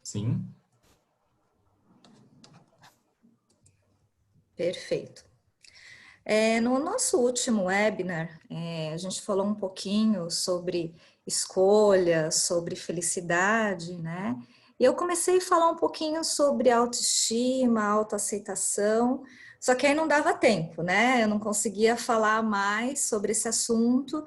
Sim. Perfeito. No nosso último webinar, a gente falou um pouquinho sobre escolha, sobre felicidade, né? E eu comecei a falar um pouquinho sobre autoestima, autoaceitação, só que aí não dava tempo, né? Eu não conseguia falar mais sobre esse assunto.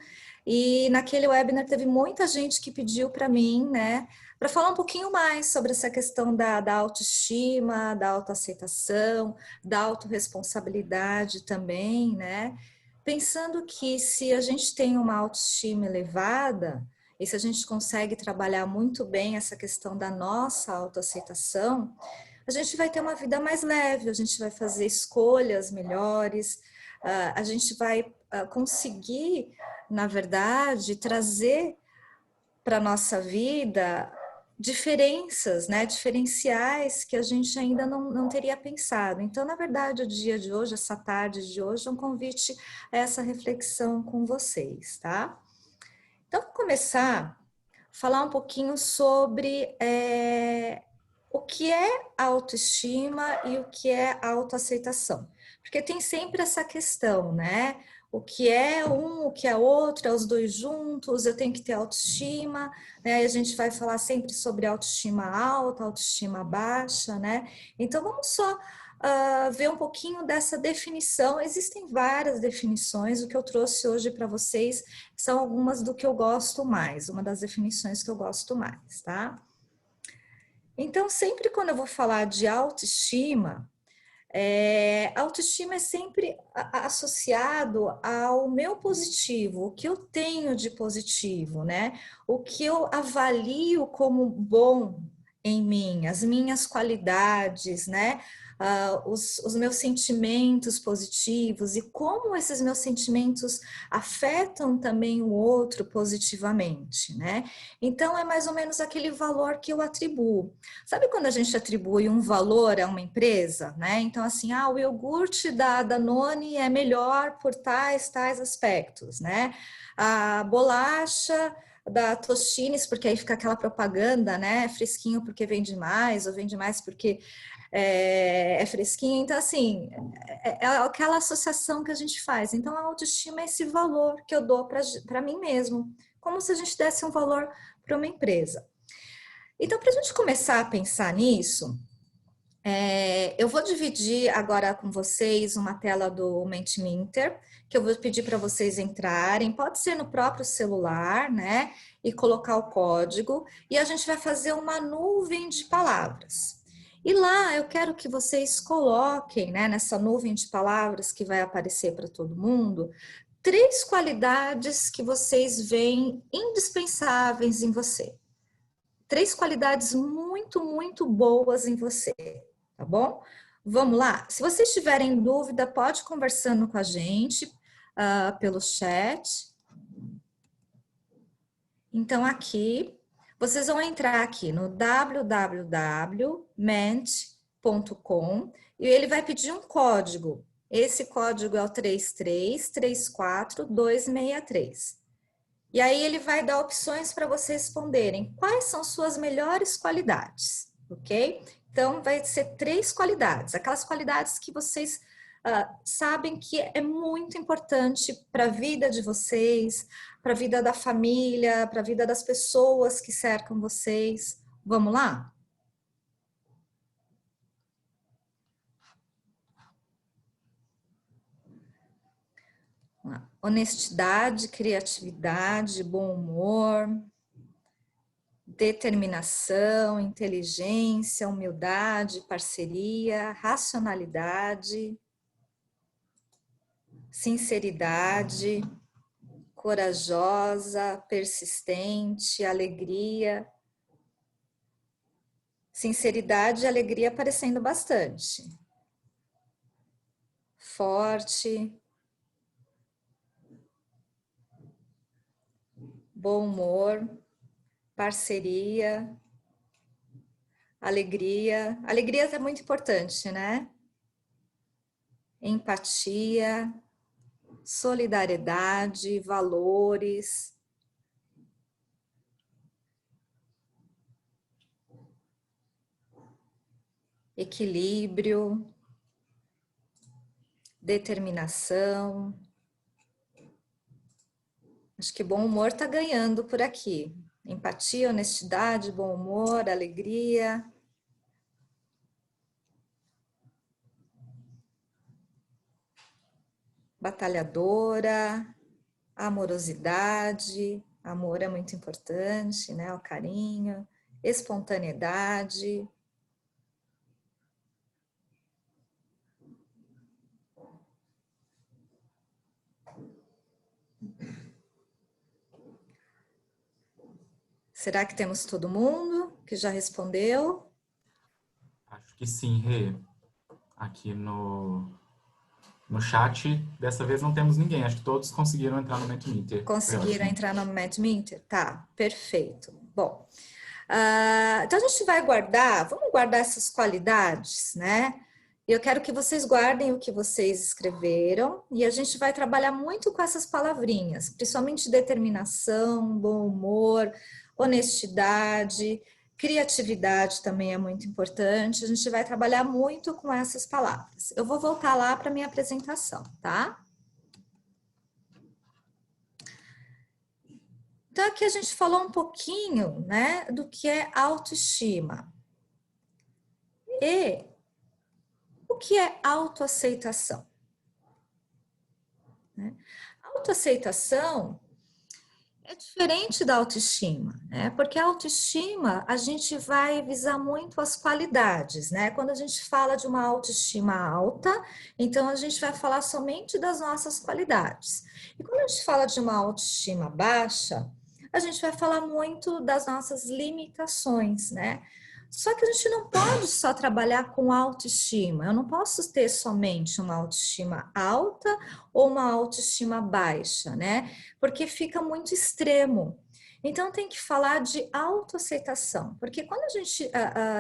E naquele webinar teve muita gente que pediu para mim, né, para falar um pouquinho mais sobre essa questão da autoestima, da autoaceitação, da autorresponsabilidade também, né? Pensando que se a gente tem uma autoestima elevada, e se a gente consegue trabalhar muito bem essa questão da nossa autoaceitação, a gente vai ter uma vida mais leve, a gente vai fazer escolhas melhores, a gente vai conseguir, na verdade, trazer para a nossa vida diferenças, né, diferenciais que a gente ainda não teria pensado. Então, na verdade, o dia de hoje, essa tarde de hoje, é um convite a essa reflexão com vocês, tá? Então, vou começar a falar um pouquinho sobre o que é autoestima e o que é autoaceitação. Porque tem sempre essa questão, né? O que é um, o que é outro, é os dois juntos, eu tenho que ter autoestima, né? A gente vai falar sempre sobre autoestima alta, autoestima baixa, né? Então vamos só ver um pouquinho dessa definição. Existem várias definições, o que eu trouxe hoje para vocês são algumas do que eu gosto mais, uma das definições que eu gosto mais, tá? Então, sempre quando eu vou falar de autoestima, autoestima é sempre associado ao meu positivo, o que eu tenho de positivo, né? O que eu avalio como bom em mim, as minhas qualidades, né? Os meus sentimentos positivos e como esses meus sentimentos afetam também o outro positivamente, né? Então, é mais ou menos aquele valor que eu atribuo. Sabe quando a gente atribui um valor a uma empresa, né? Então, assim, o iogurte da Danone é melhor por tais aspectos, né? A bolacha da Tostines, porque aí fica aquela propaganda, né? Fresquinho porque vende mais, ou vende mais porque é fresquinho. Então, assim, é aquela associação que a gente faz. Então, a autoestima é esse valor que eu dou para mim mesmo, como se a gente desse um valor para uma empresa. Então, para a gente começar a pensar nisso, eu vou dividir agora com vocês uma tela do Mentimeter, que eu vou pedir para vocês entrarem, pode ser no próprio celular, né? E colocar o código, e a gente vai fazer uma nuvem de palavras. E lá eu quero que vocês coloquem, né, nessa nuvem de palavras que vai aparecer para todo mundo, 3 qualidades que vocês veem indispensáveis em você. 3 qualidades muito, muito boas em você, tá bom? Vamos lá? Se vocês tiverem dúvida, pode conversando com a gente pelo chat. Então, aqui, vocês vão entrar aqui no www.ment.com e ele vai pedir um código. Esse código é o 3334263. E aí ele vai dar opções para vocês responderem quais são suas melhores qualidades, ok? Então, vai ser 3 qualidades, aquelas qualidades que vocês sabem que é muito importante para a vida de vocês, para a vida da família, para a vida das pessoas que cercam vocês. Vamos lá? Honestidade, criatividade, bom humor, determinação, inteligência, humildade, parceria, racionalidade, sinceridade, corajosa, persistente, alegria. Sinceridade e alegria aparecendo bastante. Forte, bom humor, parceria, alegria. Alegria é muito importante, né? Empatia, solidariedade, valores. equilíbrio, determinação. Acho que bom humor está ganhando por aqui. Empatia, honestidade, bom humor, alegria. Batalhadora, amorosidade. Amor é muito importante, né? O carinho, espontaneidade. Será que temos todo mundo que já respondeu? Acho que sim, Rê. Aqui no chat, dessa vez não temos ninguém. Acho que todos conseguiram entrar no Mentimeter. Foi Conseguiram ótimo. entrar no Mentimeter? Tá, perfeito. Bom, então a gente vai guardar, vamos guardar essas qualidades, né? Eu quero que vocês guardem o que vocês escreveram e a gente vai trabalhar muito com essas palavrinhas, principalmente determinação, bom humor, honestidade, criatividade também é muito importante. A gente vai trabalhar muito com essas palavras. Eu vou voltar lá para minha apresentação, tá? Então, aqui a gente falou um pouquinho, né, do que é autoestima. E o que é autoaceitação? Né? Autoaceitação é diferente da autoestima, né? Porque a autoestima a gente vai visar muito as qualidades, né? Quando a gente fala de uma autoestima alta, então a gente vai falar somente das nossas qualidades. E quando a gente fala de uma autoestima baixa, a gente vai falar muito das nossas limitações, né? Só que a gente não pode só trabalhar com autoestima. Eu não posso ter somente uma autoestima alta ou uma autoestima baixa, né? Porque fica muito extremo. Então tem que falar de autoaceitação, porque quando a gente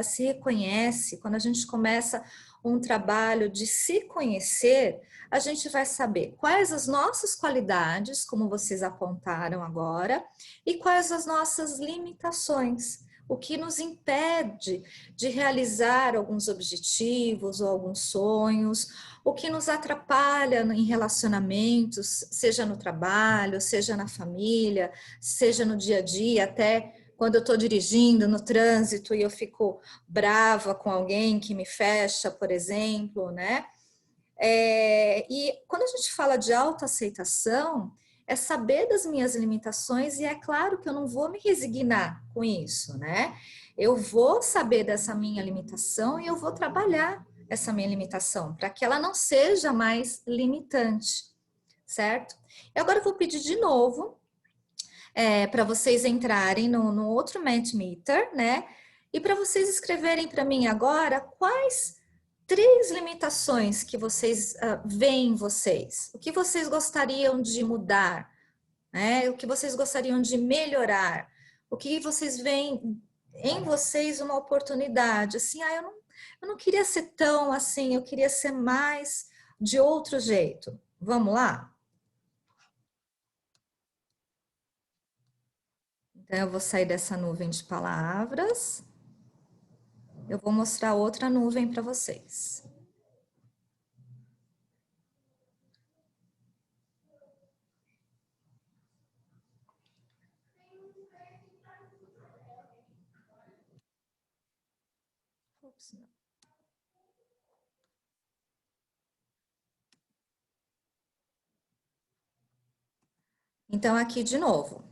se reconhece, quando a gente começa um trabalho de se conhecer, a gente vai saber quais as nossas qualidades, como vocês apontaram agora, e quais as nossas limitações. O que nos impede de realizar alguns objetivos ou alguns sonhos, o que nos atrapalha em relacionamentos, seja no trabalho, seja na família, seja no dia a dia, até quando eu estou dirigindo no trânsito e eu fico brava com alguém que me fecha, por exemplo, né? E quando a gente fala de autoaceitação, é saber das minhas limitações e é claro que eu não vou me resignar com isso, né? Eu vou saber dessa minha limitação e eu vou trabalhar essa minha limitação para que ela não seja mais limitante, certo? E agora eu vou pedir de novo para vocês entrarem no outro Mentimeter, né? E para vocês escreverem para mim agora quais três limitações que vocês veem em vocês. O que vocês gostariam de mudar, né? O que vocês gostariam de melhorar. O que vocês veem em vocês uma oportunidade. Assim, eu não queria ser tão assim, eu queria ser mais de outro jeito. Vamos lá? Então, eu vou sair dessa nuvem de palavras. Eu vou mostrar outra nuvem para vocês. Ups, não. Então, aqui de novo,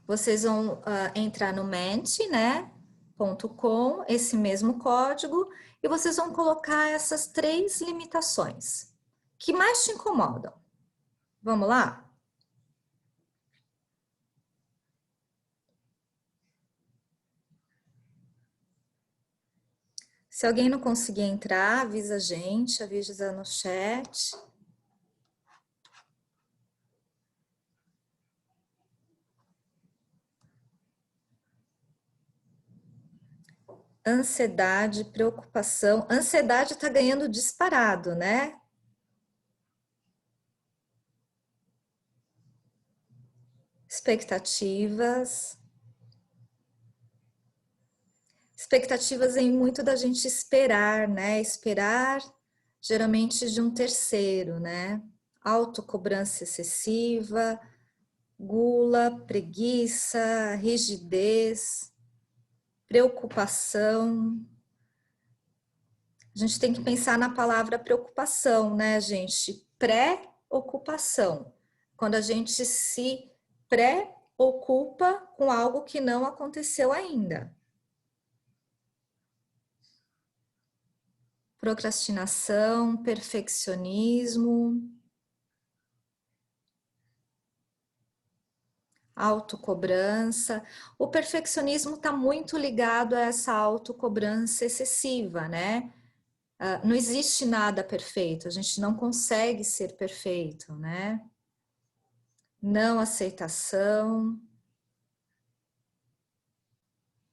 vocês vão entrar no ment, né? .com, esse mesmo código, e vocês vão colocar essas três limitações que mais te incomodam. Vamos lá? Se alguém não conseguir entrar, avisa a gente, avisa no chat. Ansiedade, preocupação. Ansiedade está ganhando disparado, né? Expectativas. Expectativas vem muito da gente esperar, né? Esperar geralmente de um terceiro, né? Autocobrança excessiva, gula, preguiça, rigidez, preocupação. A gente tem que pensar na palavra preocupação, né, gente? Pré-ocupação. Quando a gente se preocupa com algo que não aconteceu ainda. Procrastinação, perfeccionismo, autocobrança. O perfeccionismo está muito ligado a essa autocobrança excessiva, né? Não existe nada perfeito, a gente não consegue ser perfeito, né? Não aceitação,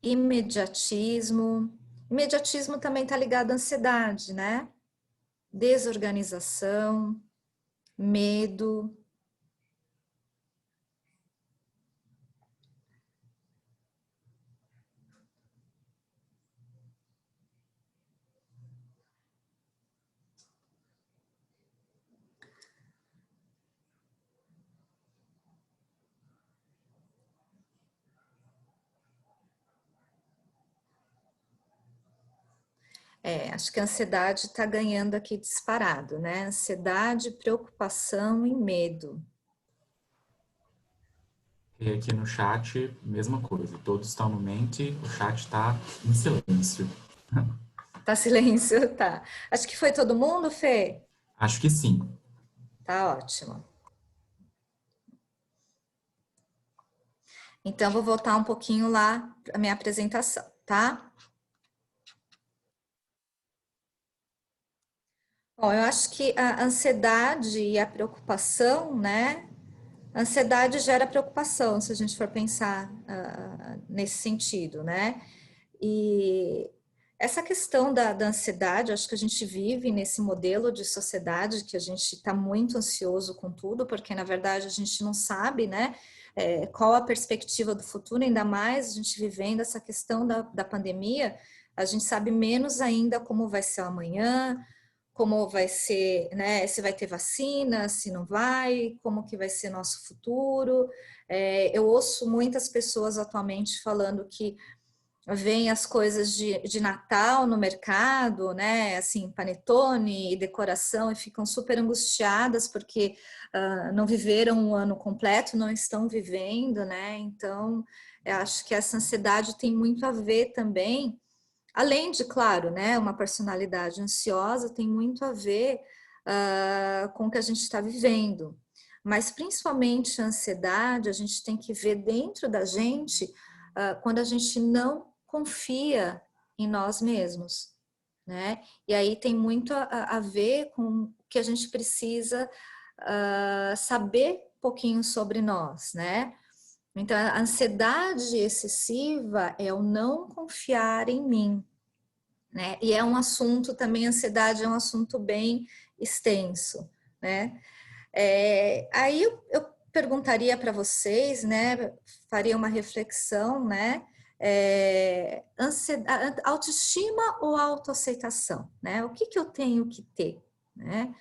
imediatismo. Imediatismo também está ligado à ansiedade, né? Desorganização, medo. Acho que a ansiedade está ganhando aqui disparado, né? Ansiedade, preocupação e medo. E aqui no chat, mesma coisa. Todos estão no mente, o chat está em silêncio. Tá silêncio, tá. Acho que foi todo mundo, Fê? Acho que sim. Tá ótimo. Então, vou voltar um pouquinho lá para a minha apresentação, tá? Bom, eu acho que a ansiedade e a preocupação, né? A ansiedade gera preocupação, se a gente for pensar nesse sentido, né? E essa questão da ansiedade, acho que a gente vive nesse modelo de sociedade que a gente está muito ansioso com tudo, porque na verdade a gente não sabe, né? Qual a perspectiva do futuro, ainda mais a gente vivendo essa questão da pandemia, a gente sabe menos ainda como vai ser o amanhã, como vai ser, né, se vai ter vacina, se não vai, como que vai ser nosso futuro. Eu ouço muitas pessoas atualmente falando que vem as coisas de Natal no mercado, né, assim, panetone e decoração, e ficam super angustiadas porque não viveram um ano completo, não estão vivendo, né, então eu acho que essa ansiedade tem muito a ver também. Além de, claro, né, uma personalidade ansiosa tem muito a ver com o que a gente está vivendo. Mas, principalmente, a ansiedade, a gente tem que ver dentro da gente quando a gente não confia em nós mesmos, né? E aí tem muito a ver com o que a gente precisa saber um pouquinho sobre nós, né? Então, a ansiedade excessiva é o não confiar em mim, né? E é um assunto também, a ansiedade é um assunto bem extenso, né? Aí eu perguntaria para vocês, né? Faria uma reflexão, né? Autoestima ou autoaceitação, né? O que eu tenho que ter, né?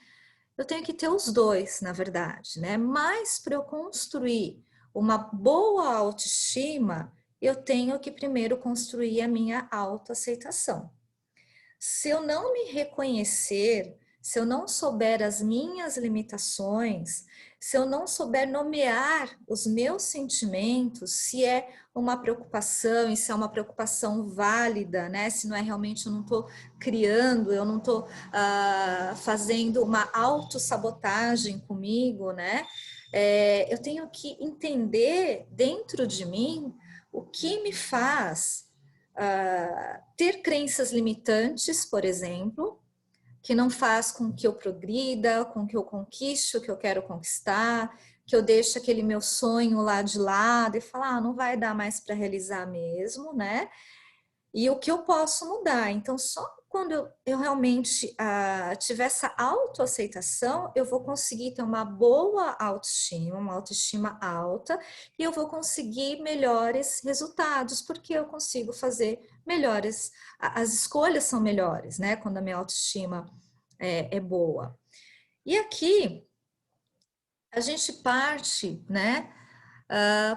Eu tenho que ter os dois, na verdade, né? Mas para eu construir uma boa autoestima, eu tenho que primeiro construir a minha autoaceitação. Se eu não me reconhecer, se eu não souber as minhas limitações, se eu não souber nomear os meus sentimentos, se é uma preocupação e se é uma preocupação válida, né? Se não é realmente, eu não estou criando, eu não estou fazendo uma autossabotagem comigo, né? Eu tenho que entender dentro de mim o que me faz ter crenças limitantes, por exemplo, que não faz com que eu progrida, com que eu conquiste o que eu quero conquistar, que eu deixe aquele meu sonho lá de lado e falar, não vai dar mais para realizar mesmo, né? E o que eu posso mudar. Então, só quando eu realmente tiver essa autoaceitação, eu vou conseguir ter uma boa autoestima, uma autoestima alta, e eu vou conseguir melhores resultados, porque eu consigo fazer melhores, as escolhas são melhores, né? Quando a minha autoestima é boa. E aqui a gente parte, né,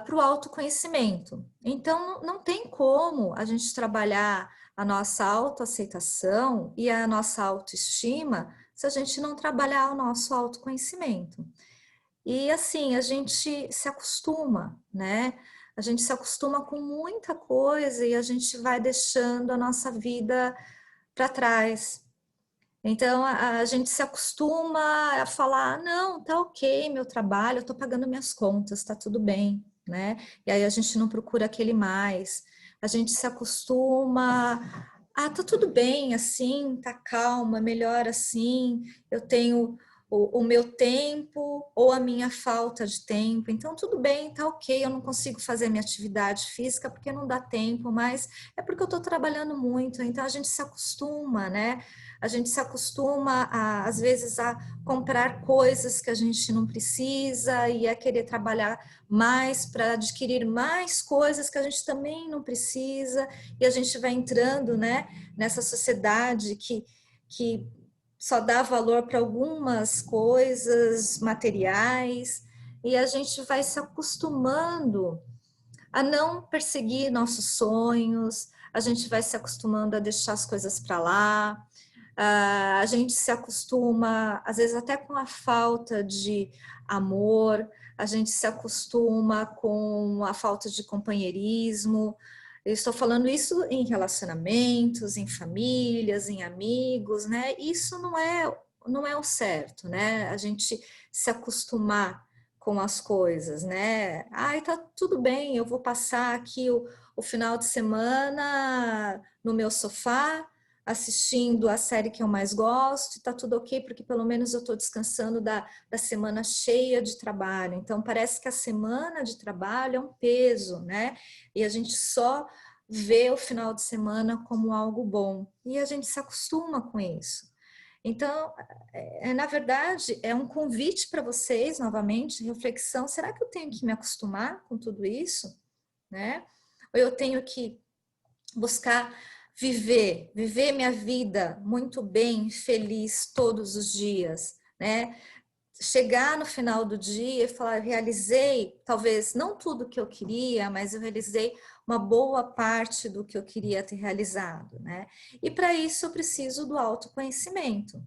para o autoconhecimento. Então, não tem como a gente trabalhar a nossa autoaceitação e a nossa autoestima se a gente não trabalhar o nosso autoconhecimento. E assim, a gente se acostuma, né? A gente se acostuma com muita coisa e a gente vai deixando a nossa vida para trás. Então, a gente se acostuma a falar, não, tá ok, meu trabalho, eu tô pagando minhas contas, tá tudo bem, né? E aí a gente não procura aquele mais. A gente se acostuma, tá tudo bem assim, tá calma, melhor assim, eu tenho o meu tempo ou a minha falta de tempo, então tudo bem, tá ok, eu não consigo fazer minha atividade física porque não dá tempo, mas é porque eu tô trabalhando muito, então a gente se acostuma, né? A gente se acostuma, às vezes, a comprar coisas que a gente não precisa e a querer trabalhar mais para adquirir mais coisas que a gente também não precisa. E a gente vai entrando, né, nessa sociedade que só dá valor para algumas coisas materiais e a gente vai se acostumando a não perseguir nossos sonhos, a gente vai se acostumando a deixar as coisas para lá. A gente se acostuma, às vezes até com a falta de amor, a gente se acostuma com a falta de companheirismo. Eu estou falando isso em relacionamentos, em famílias, em amigos, né? Isso não é o certo, né? A gente se acostumar com as coisas, né? Ai, tá tudo bem, eu vou passar aqui o final de semana no meu sofá, assistindo a série que eu mais gosto, tá tudo ok, porque pelo menos eu estou descansando da semana cheia de trabalho. Então, parece que a semana de trabalho é um peso, né? E a gente só vê o final de semana como algo bom. E a gente se acostuma com isso. Então, na verdade, é um convite para vocês, novamente, reflexão. Será que eu tenho que me acostumar com tudo isso? Né? Ou eu tenho que buscar viver minha vida muito bem, feliz todos os dias, né? Chegar no final do dia e falar, realizei, talvez não tudo que eu queria, mas eu realizei uma boa parte do que eu queria ter realizado, né? E para isso eu preciso do autoconhecimento.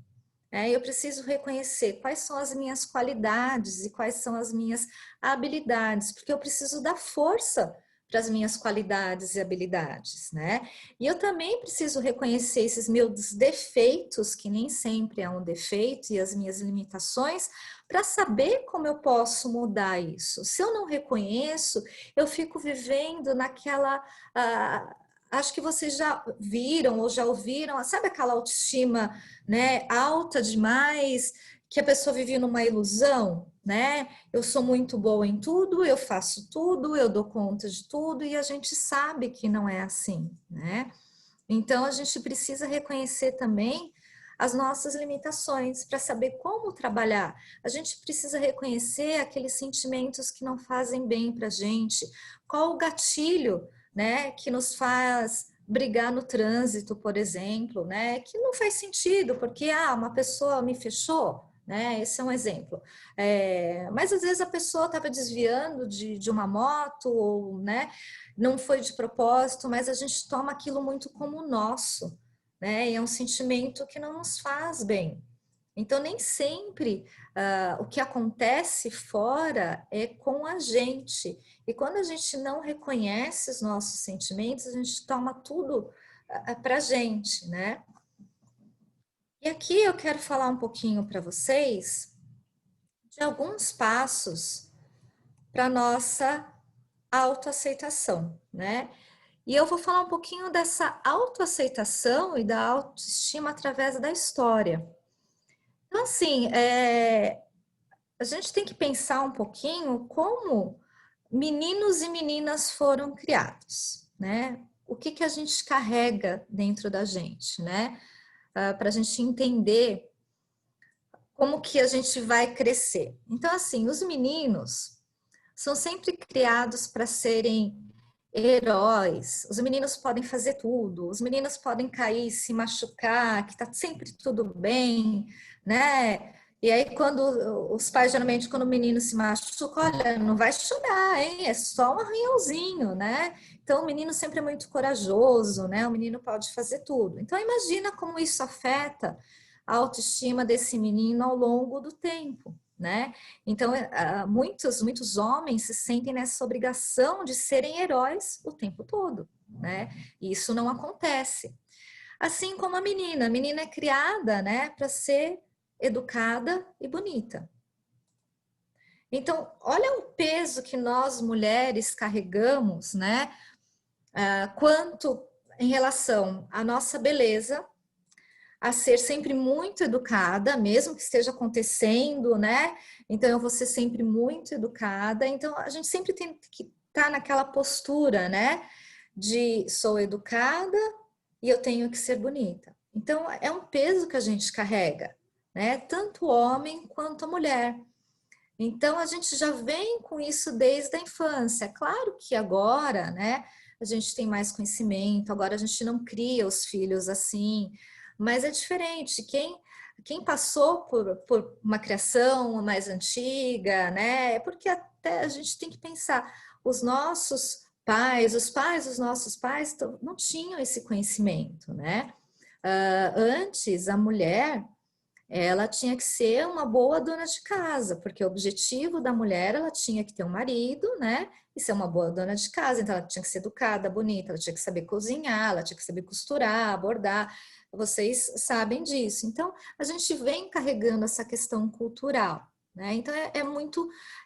Eu preciso reconhecer quais são as minhas qualidades e quais são as minhas habilidades, porque eu preciso dar força para as minhas qualidades e habilidades, né? E eu também preciso reconhecer esses meus defeitos, que nem sempre é um defeito, e as minhas limitações, para saber como eu posso mudar isso. Se eu não reconheço, eu fico vivendo naquela. Acho que vocês já viram ou já ouviram, sabe aquela autoestima, né, alta demais, que a pessoa vive numa ilusão, né? Eu sou muito boa em tudo, eu faço tudo, eu dou conta de tudo, e a gente sabe que não é assim, né? Então a gente precisa reconhecer também as nossas limitações para saber como trabalhar. A gente precisa reconhecer aqueles sentimentos que não fazem bem para a gente, qual o gatilho, né, que nos faz brigar no trânsito, por exemplo, né, que não faz sentido, porque uma pessoa me fechou, né, esse é um exemplo. Mas às vezes a pessoa estava desviando de uma moto, ou, né, não foi de propósito, mas a gente toma aquilo muito como nosso, né? E é um sentimento que não nos faz bem. Então, nem sempre o que acontece fora é com a gente. E quando a gente não reconhece os nossos sentimentos, a gente toma tudo para a gente, né? E aqui eu quero falar um pouquinho para vocês de alguns passos para nossa autoaceitação, né? E eu vou falar um pouquinho dessa autoaceitação e da autoestima através da história. Então, assim, a gente tem que pensar um pouquinho como meninos e meninas foram criados, né? O que a gente carrega dentro da gente, né? Para a gente entender como que a gente vai crescer. Então, assim, os meninos são sempre criados para serem heróis, os meninos podem fazer tudo, os meninos podem cair, se machucar, que tá sempre tudo bem, né? E aí, quando os pais, geralmente, quando o menino se machuca, olha, não vai chorar, hein? É só um arranhãozinho, né? Então, o menino sempre é muito corajoso, né? O menino pode fazer tudo. Então, imagina como isso afeta a autoestima desse menino ao longo do tempo, né? Então, muitos homens se sentem nessa obrigação de serem heróis o tempo todo, né? E isso não acontece. Assim como a menina é criada, né, para ser educada e bonita. Então, olha o peso que nós mulheres carregamos, né? Quanto em relação à nossa beleza, a ser sempre muito educada, mesmo que esteja acontecendo, né? Então, eu vou ser sempre muito educada. Então, a gente sempre tem que estar naquela postura, né? De sou educada e eu tenho que ser bonita. Então, é um peso que a gente carrega, né? Tanto o homem quanto a mulher. Então, a gente já vem com isso desde a infância. Claro que agora, né, a gente tem mais conhecimento, agora a gente não cria os filhos assim, mas é diferente. Quem passou por uma criação mais antiga, né, é porque até a gente tem que pensar, os nossos pais, os pais dos nossos pais não tinham esse conhecimento, né? Antes, a mulher ela tinha que ser uma boa dona de casa, porque o objetivo da mulher, ela tinha que ter um marido, né? E ser uma boa dona de casa. Então, ela tinha que ser educada, bonita, ela tinha que saber cozinhar, ela tinha que saber costurar, bordar. Vocês sabem disso. Então, a gente vem carregando essa questão cultural, né? Então,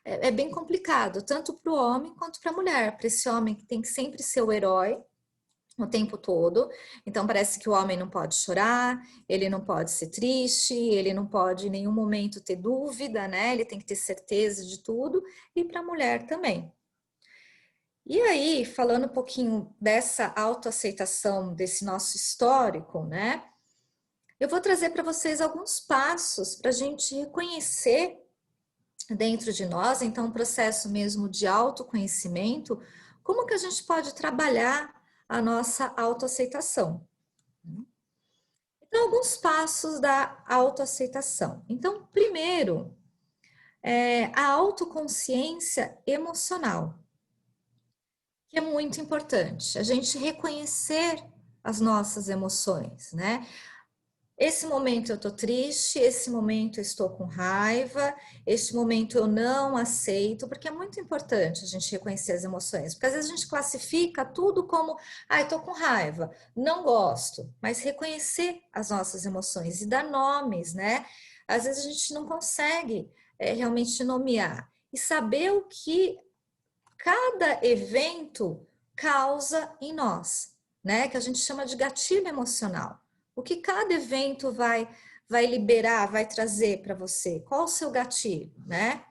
é bem complicado, tanto para o homem quanto para a mulher. Para esse homem que tem que sempre ser o herói, o tempo todo. Então parece que o homem não pode chorar, ele não pode ser triste, ele não pode em nenhum momento ter dúvida, né? Ele tem que ter certeza de tudo, e para a mulher também. E aí, falando um pouquinho dessa autoaceitação desse nosso histórico, né? Eu vou trazer para vocês alguns passos para a gente reconhecer dentro de nós, então um processo mesmo de autoconhecimento, como que a gente pode trabalhar a nossa autoaceitação. Então, alguns passos da autoaceitação. Então, primeiro, a autoconsciência emocional, que é muito importante. A gente reconhecer as nossas emoções, né? Esse momento eu estou triste, esse momento eu estou com raiva, esse momento eu não aceito, porque é muito importante a gente reconhecer as emoções, porque às vezes a gente classifica tudo como, eu estou com raiva, não gosto, mas reconhecer as nossas emoções e dar nomes, né? Às vezes a gente não consegue realmente nomear e saber o que cada evento causa em nós, né? Que a gente chama de gatilho emocional. O que cada evento vai liberar, vai trazer para você? Qual o seu gatilho, né?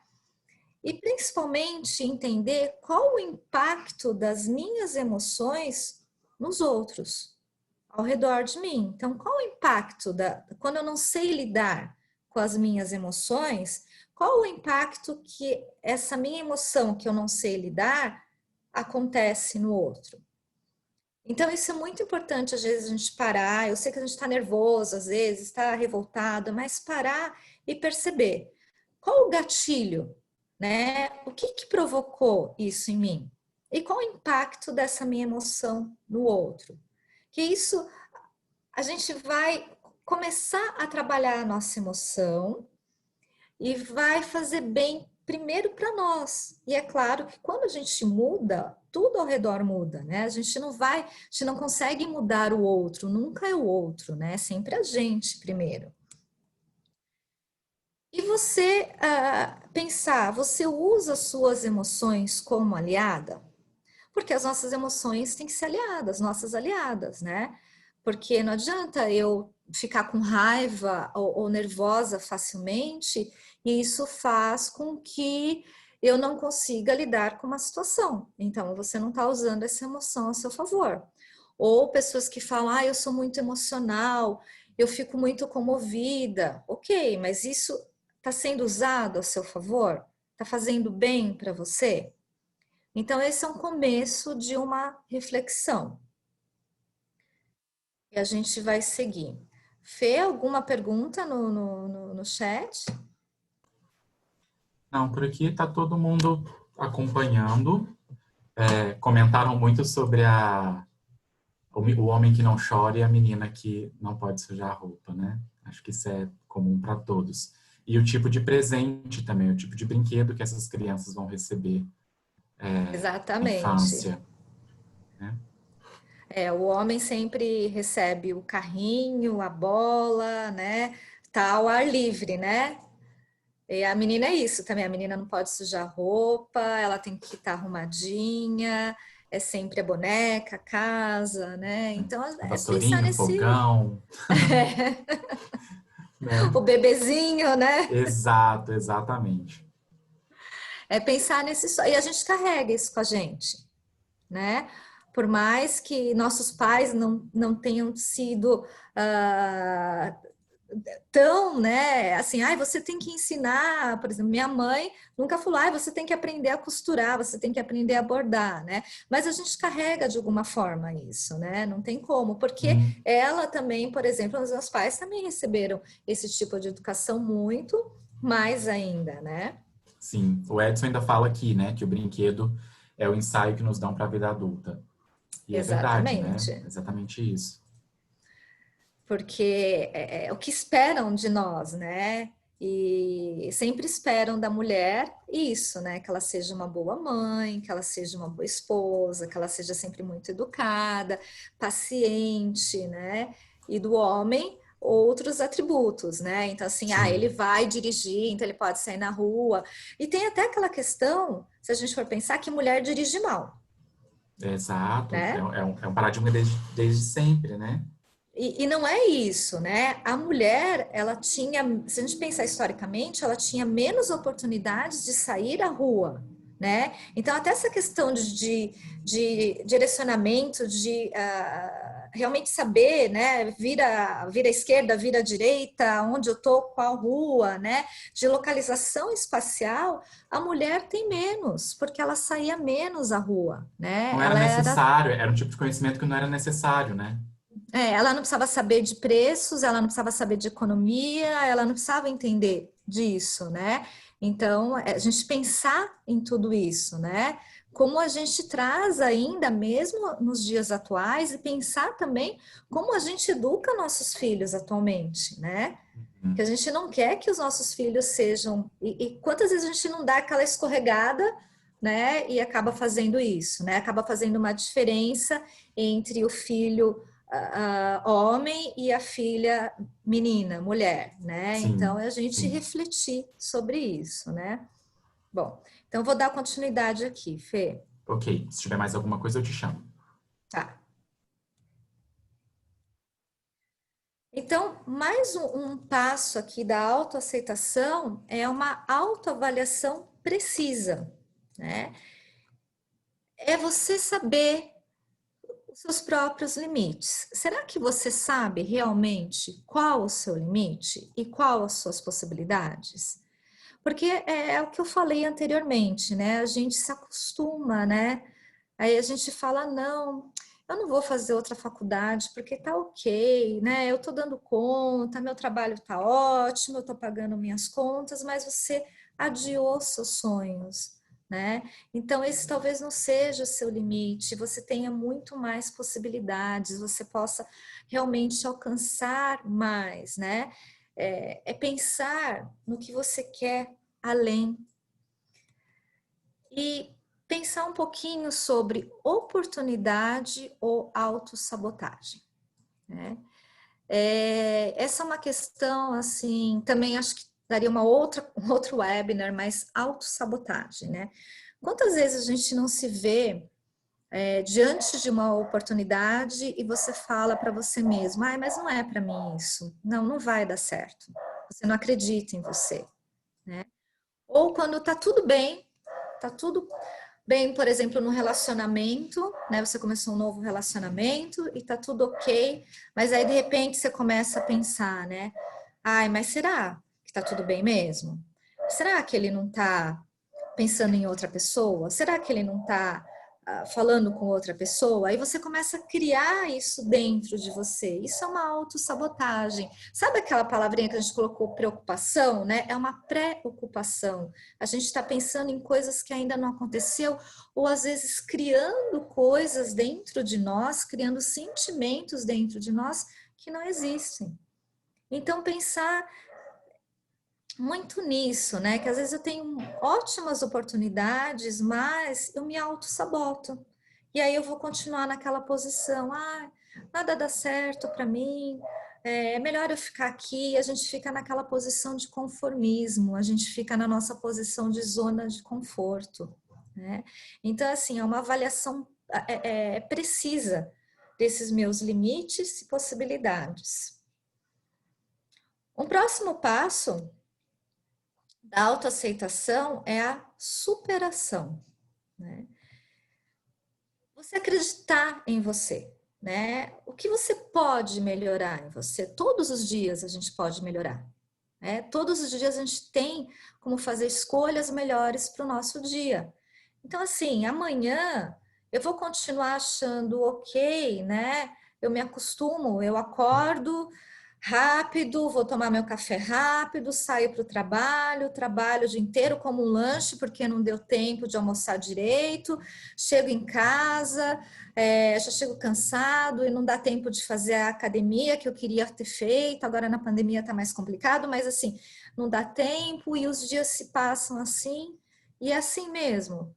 E principalmente entender qual o impacto das minhas emoções nos outros, ao redor de mim. Então, qual o impacto quando eu não sei lidar com as minhas emoções, qual o impacto que essa minha emoção que eu não sei lidar acontece no outro? Então, isso é muito importante, às vezes, a gente parar. Eu sei que a gente está nervoso, às vezes, está revoltado, mas parar e perceber qual o gatilho, né? O que provocou isso em mim? E qual o impacto dessa minha emoção no outro? Que isso a gente vai começar a trabalhar a nossa emoção e vai fazer bem primeiro para nós. E é claro que quando a gente muda, tudo ao redor muda, né? A gente não consegue mudar o outro, nunca é o outro, né? É sempre a gente primeiro. E você pensar, você usa suas emoções como aliada? Porque as nossas emoções têm que ser aliadas, nossas aliadas, né? Porque não adianta eu ficar com raiva ou nervosa facilmente, e isso faz com que eu não consiga lidar com uma situação. Então, você não está usando essa emoção a seu favor. Ou pessoas que falam, eu sou muito emocional, eu fico muito comovida. Ok, mas isso está sendo usado a seu favor? Está fazendo bem para você? Então, esse é um começo de uma reflexão. E a gente vai seguir. Fê, alguma pergunta no chat? Não, por aqui está todo mundo acompanhando. Comentaram muito sobre o homem que não chora e a menina que não pode sujar a roupa, né? Acho que isso é comum para todos. E o tipo de presente também, o tipo de brinquedo que essas crianças vão receber na Exatamente. infância, né? O homem sempre recebe o carrinho, a bola, né? Tá ao ar livre, né? E a menina é isso também, a menina não pode sujar roupa, ela tem que estar arrumadinha, é sempre a boneca, a casa, né? Então O é pensar vassourinho, nesse fogão, né? o bebezinho, né? Exato, exatamente. É pensar nesse e a gente carrega isso com a gente, né? Por mais que nossos pais não tenham sido tão, né, assim, ai, você tem que ensinar, por exemplo, minha mãe nunca falou, ai, você tem que aprender a costurar, você tem que aprender a bordar, né? Mas a gente carrega de alguma forma isso, né? Não tem como, porque Hum, ela também, por exemplo, os meus pais também receberam esse tipo de educação muito mais ainda, né? sim, o Edson ainda fala aqui, né, que o brinquedo é o ensaio que nos dão para a vida adulta. E é verdade, né? Exatamente. Exatamente isso. Porque é o que esperam de nós, né? E sempre esperam da mulher isso, né? Que ela seja uma boa mãe, que ela seja uma boa esposa, que ela seja sempre muito educada, paciente, né? E do homem, outros atributos, né? Então, assim, ele Sim, vai dirigir, então ele pode sair na rua. E tem até aquela questão, se a gente for pensar, que mulher dirige mal, exato. né? É um paradigma desde sempre, né? E não é isso, né? A mulher, ela tinha, se a gente pensar historicamente, ela tinha menos oportunidades de sair à rua, né? Então, até essa questão de direcionamento, de realmente saber, né? Vira à esquerda, vira à direita, onde eu tô, qual rua, né? De localização espacial, a mulher tem menos, porque ela saía menos à rua, né? Não era Ela era necessário, era um tipo de conhecimento que não era necessário, né? ela não precisava saber de preços, ela não precisava saber de economia, ela não precisava entender disso, né? Então, a gente pensar em tudo isso, né? Como a gente traz ainda mesmo nos dias atuais e pensar também como a gente educa nossos filhos atualmente, né? Que a Uhum. gente não quer que os nossos filhos sejam. E quantas vezes a gente não dá aquela escorregada, né? E acaba fazendo isso, né? Acaba fazendo uma diferença entre o filho homem e a filha menina, mulher, né? Então Sim, é a gente sim. refletir sobre isso, né? Bom, então vou dar continuidade aqui, Fê. Ok, se tiver mais alguma coisa eu te chamo. Tá. Então, mais um passo aqui da autoaceitação é uma autoavaliação precisa, né? É você saber os seus próprios limites. Será que você sabe realmente qual o seu limite e qual as suas possibilidades? Porque é o que eu falei anteriormente, né? A gente se acostuma, né? Aí a gente fala, não, eu não vou fazer outra faculdade porque tá ok, né? Eu tô dando conta, meu trabalho tá ótimo, eu tô pagando minhas contas, mas você adiou seus sonhos, né? Então esse talvez não seja o seu limite, você tenha muito mais possibilidades, você possa realmente alcançar mais, né? É pensar no que você quer além e pensar um pouquinho sobre oportunidade ou autossabotagem, né? Essa é uma questão, assim, também acho que daria um outro webinar, mas autossabotagem, né? Quantas vezes a gente não se vê diante de uma oportunidade e você fala para você mesmo, ai, mas não é para mim isso, não vai dar certo, você não acredita em você, né? Ou quando tá tudo bem, por exemplo, no relacionamento, né? Você começou um novo relacionamento e tá tudo ok, mas aí de repente você começa a pensar, né? Ai, mas será que tá tudo bem mesmo? Será que ele não tá pensando em outra pessoa? Será que ele não está falando com outra pessoa? Aí você começa a criar isso dentro de você. Isso é uma autossabotagem. Sabe aquela palavrinha que a gente colocou, preocupação, né? É uma preocupação. A gente está pensando em coisas que ainda não aconteceu, ou às vezes criando coisas dentro de nós, criando sentimentos dentro de nós que não existem. Então, pensar muito nisso, né? Que às vezes eu tenho ótimas oportunidades, mas eu me auto-saboto. E aí eu vou continuar naquela posição, nada dá certo para mim, é melhor eu ficar aqui. A gente fica naquela posição de conformismo, a gente fica na nossa posição de zona de conforto, né? Então, assim, é uma avaliação precisa desses meus limites e possibilidades. Um próximo passo da autoaceitação é a superação, né? Você acreditar em você, né? O que você pode melhorar em você? Todos os dias a gente pode melhorar, né? Todos os dias a gente tem como fazer escolhas melhores para o nosso dia. Então, assim, amanhã eu vou continuar achando ok, né? Eu me acostumo, eu acordo rápido, vou tomar meu café rápido, saio para o trabalho o dia inteiro como um lanche, porque não deu tempo de almoçar direito, chego em casa, já chego cansado e não dá tempo de fazer a academia que eu queria ter feito. Agora na pandemia está mais complicado, mas assim, não dá tempo e os dias se passam assim, e é assim mesmo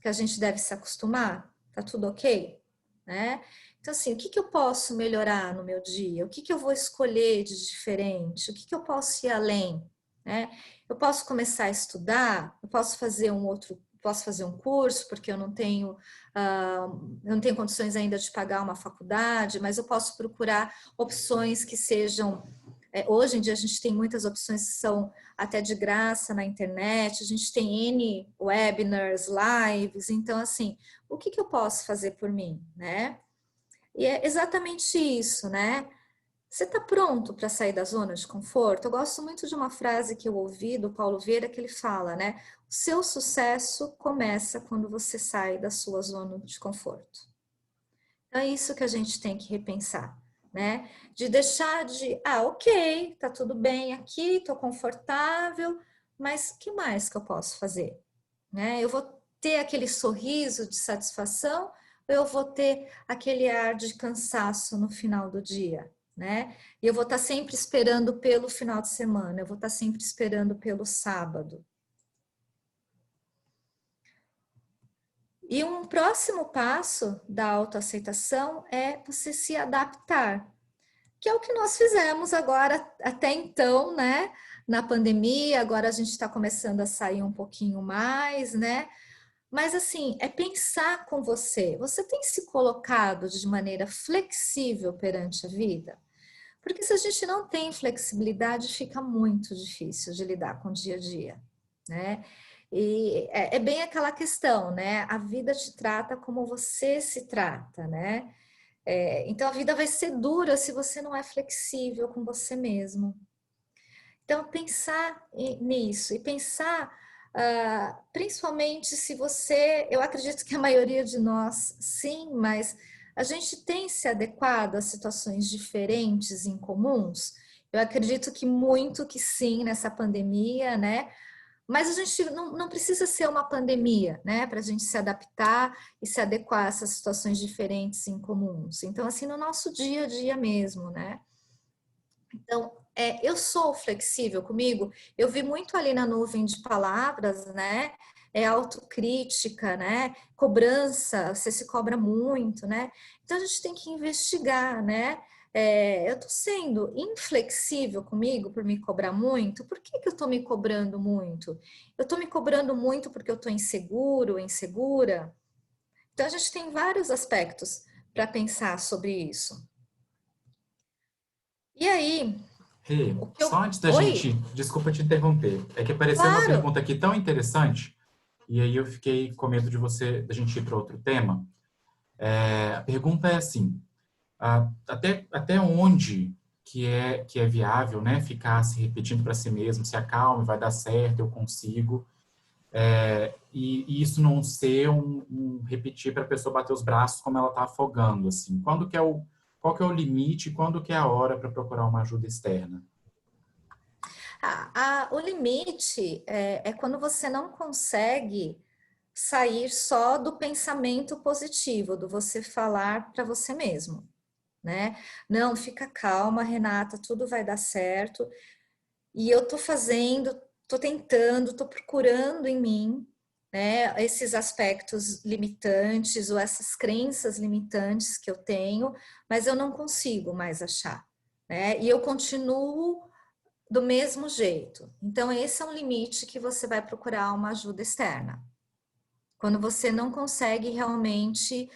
que a gente deve se acostumar, tá tudo ok, né? Então, assim, o que que eu posso melhorar no meu dia? O que que eu vou escolher de diferente? O que que eu posso ir além, né? Eu posso começar a estudar, eu posso fazer posso fazer um curso, porque eu não tenho condições ainda de pagar uma faculdade, mas eu posso procurar opções que sejam hoje em dia a gente tem muitas opções que são até de graça na internet, a gente tem N webinars, lives, então assim, o que que eu posso fazer por mim, né? E é exatamente isso, né? Você está pronto para sair da zona de conforto? Eu gosto muito de uma frase que eu ouvi do Paulo Vieira que ele fala, né? O seu sucesso começa quando você sai da sua zona de conforto. Então é isso que a gente tem que repensar, né? De deixar de, ok, tá tudo bem aqui, tô confortável, mas o que mais que eu posso fazer? Né? Eu vou ter aquele sorriso de satisfação ou eu vou ter aquele ar de cansaço no final do dia, né? E eu vou estar sempre esperando pelo final de semana, eu vou estar sempre esperando pelo sábado. E um próximo passo da autoaceitação é você se adaptar, que é o que nós fizemos agora, até então, né? Na pandemia, agora a gente está começando a sair um pouquinho mais, né? Mas assim, é pensar com você. Você tem se colocado de maneira flexível perante a vida? Porque se a gente não tem flexibilidade, fica muito difícil de lidar com o dia a dia, né? E é bem aquela questão, né? A vida te trata como você se trata, né? Então a vida vai ser dura se você não é flexível com você mesmo. Então, pensar nisso e pensar, principalmente se você, eu acredito que a maioria de nós, sim, mas a gente tem se adequado a situações diferentes, incomuns. Eu acredito que muito que sim nessa pandemia, né? Mas a gente não precisa ser uma pandemia, né? Para a gente se adaptar e se adequar a essas situações diferentes e incomuns. Então, assim, no nosso dia a dia mesmo, né? Então, eu sou flexível comigo. Eu vi muito ali na nuvem de palavras, né? Autocrítica, né? Cobrança, você se cobra muito, né? Então a gente tem que investigar, né? Eu tô sendo inflexível comigo por me cobrar muito. Por que que eu tô me cobrando muito? Eu tô me cobrando muito porque eu tô inseguro, insegura. Então a gente tem vários aspectos para pensar sobre isso. E aí, Rê, o que só eu... antes da Oi? gente, desculpa te interromper, é que apareceu uma Claro, pergunta aqui tão interessante, e aí eu fiquei com medo de da gente ir para outro tema. A pergunta é assim, até onde que é viável, né, ficar se repetindo para si mesmo, se acalme, vai dar certo, eu consigo. E isso não ser repetir para a pessoa bater os braços como ela está afogando, assim. Qual que é o limite, quando que é a hora para procurar uma ajuda externa? O limite é quando você não consegue sair só do pensamento positivo, do você falar para você mesmo, né? Não, fica calma, Renata, tudo vai dar certo. E eu tô fazendo, tô tentando, tô procurando em mim, né, esses aspectos limitantes ou essas crenças limitantes que eu tenho, mas eu não consigo mais achar, né? E eu continuo do mesmo jeito. Então, esse é um limite que você vai procurar uma ajuda externa. Quando você não consegue realmente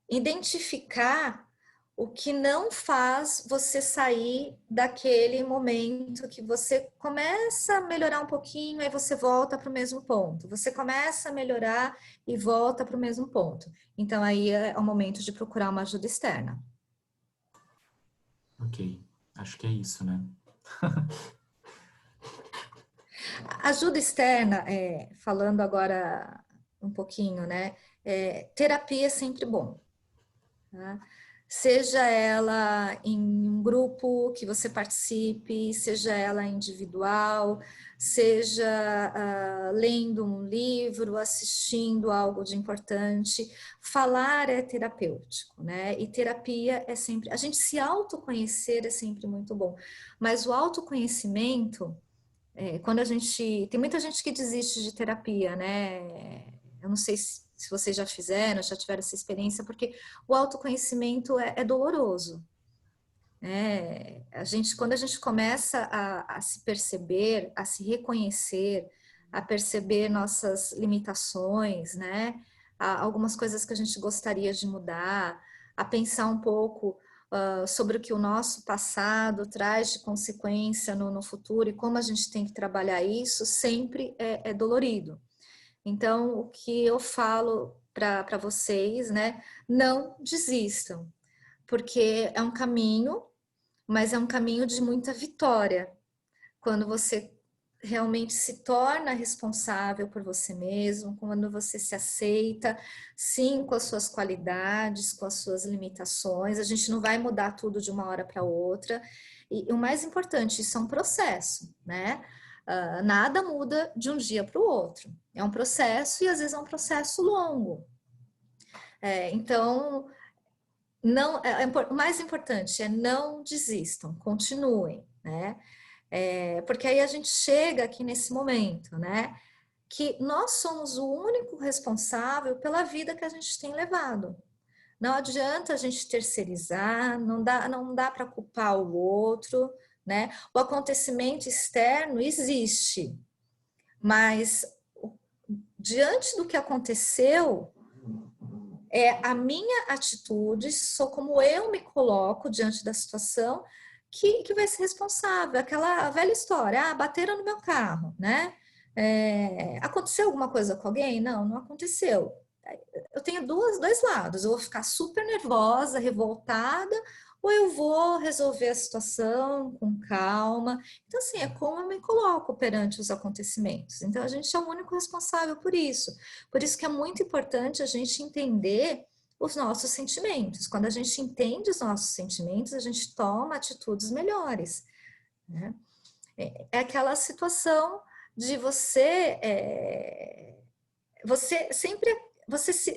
identificar o que não faz você sair daquele momento que você começa a melhorar um pouquinho, aí você volta para o mesmo ponto. Você começa a melhorar e volta para o mesmo ponto. Então, aí é o momento de procurar uma ajuda externa. Ok, acho que é isso, né? Ajuda externa, falando agora um pouquinho, né? Terapia é sempre bom. Tá? Seja ela em um grupo que você participe, seja ela individual, seja lendo um livro, assistindo algo de importante, falar é terapêutico, né? E terapia é sempre, a gente se autoconhecer é sempre muito bom, mas o autoconhecimento, quando a gente, tem muita gente que desiste de terapia, né? Eu não sei se vocês já fizeram, já tiveram essa experiência, porque o autoconhecimento é doloroso. Quando a gente começa a se perceber, a se reconhecer, a perceber nossas limitações, né? Algumas coisas que a gente gostaria de mudar, a pensar um pouco sobre o que o nosso passado traz de consequência no futuro e como a gente tem que trabalhar isso, sempre é dolorido. Então, o que eu falo para vocês, né? Não desistam, porque é um caminho, mas é um caminho de muita vitória. Quando você realmente se torna responsável por você mesmo, quando você se aceita, sim, com as suas qualidades, com as suas limitações, a gente não vai mudar tudo de uma hora para outra. E o mais importante, isso é um processo, né? Nada muda de um dia para o outro. É um processo e às vezes é um processo longo. Então, não, o mais importante é não desistam, continuem, né? Porque aí a gente chega aqui nesse momento, né? Que nós somos o único responsável pela vida que a gente tem levado. Não adianta a gente terceirizar, não dá para culpar o outro, né? O acontecimento externo existe, mas diante do que aconteceu, a minha atitude, sou como eu me coloco diante da situação, que vai ser responsável. Aquela velha história, bateram no meu carro, né? Aconteceu alguma coisa com alguém? Não, não aconteceu. Eu tenho dois lados, eu vou ficar super nervosa, revoltada, ou eu vou resolver a situação com calma. Então, assim, é como eu me coloco perante os acontecimentos. Então, a gente é o único responsável por isso. Por isso que é muito importante a gente entender os nossos sentimentos. Quando a gente entende os nossos sentimentos, a gente toma atitudes melhores, né? É aquela situação de você sempre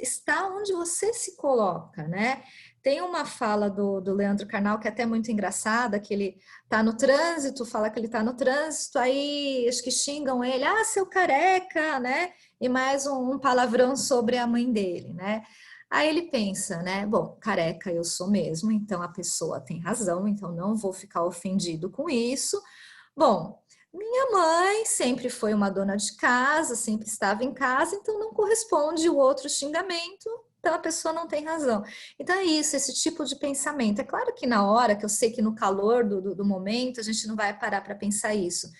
está onde você se coloca, né? Tem uma fala do Leandro Carnal que é até muito engraçada, que ele está no trânsito, fala que ele está no trânsito, aí acho que xingam ele, seu careca, né? E mais um palavrão sobre a mãe dele, né? Aí ele pensa, né? Bom, careca eu sou mesmo, então a pessoa tem razão, então não vou ficar ofendido com isso. Bom, minha mãe sempre foi uma dona de casa, sempre estava em casa, então não corresponde o outro xingamento, então a pessoa não tem razão. Então é isso, esse tipo de pensamento. É claro que na hora, que eu sei que no calor do momento, a gente não vai parar para pensar isso,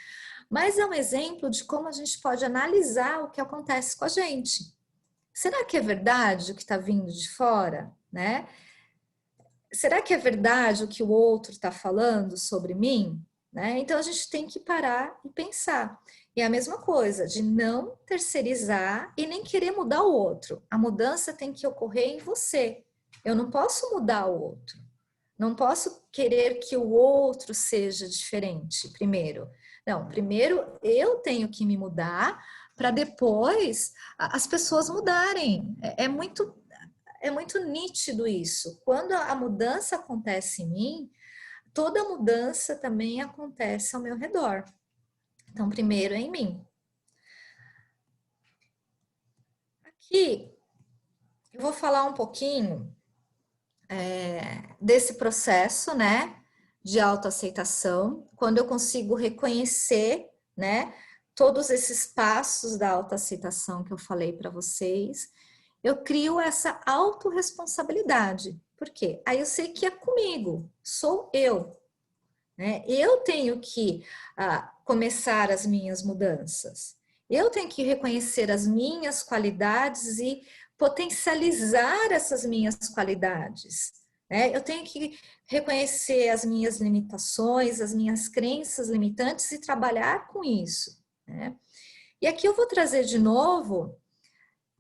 mas é um exemplo de como a gente pode analisar o que acontece com a gente. Será que é verdade o que está vindo de fora, né? Será que é verdade o que o outro está falando sobre mim? né? Então, a gente tem que parar e pensar. E a mesma coisa, de não terceirizar e nem querer mudar o outro. A mudança tem que ocorrer em você. Eu não posso mudar o outro. Não posso querer que o outro seja diferente, primeiro. Não, primeiro eu tenho que me mudar para depois as pessoas mudarem. É muito nítido isso. Quando a mudança acontece em mim, toda mudança também acontece ao meu redor. Então, primeiro é em mim. Aqui, eu vou falar um pouquinho desse processo, né, de autoaceitação, quando eu consigo reconhecer, né, todos esses passos da autoaceitação que eu falei para vocês, eu crio essa autorresponsabilidade. Por quê? Aí eu sei que é comigo, sou eu, né? Eu tenho que começar as minhas mudanças. Eu tenho que reconhecer as minhas qualidades e potencializar essas minhas qualidades, né? Eu tenho que reconhecer as minhas limitações, as minhas crenças limitantes e trabalhar com isso, né? E aqui eu vou trazer de novo,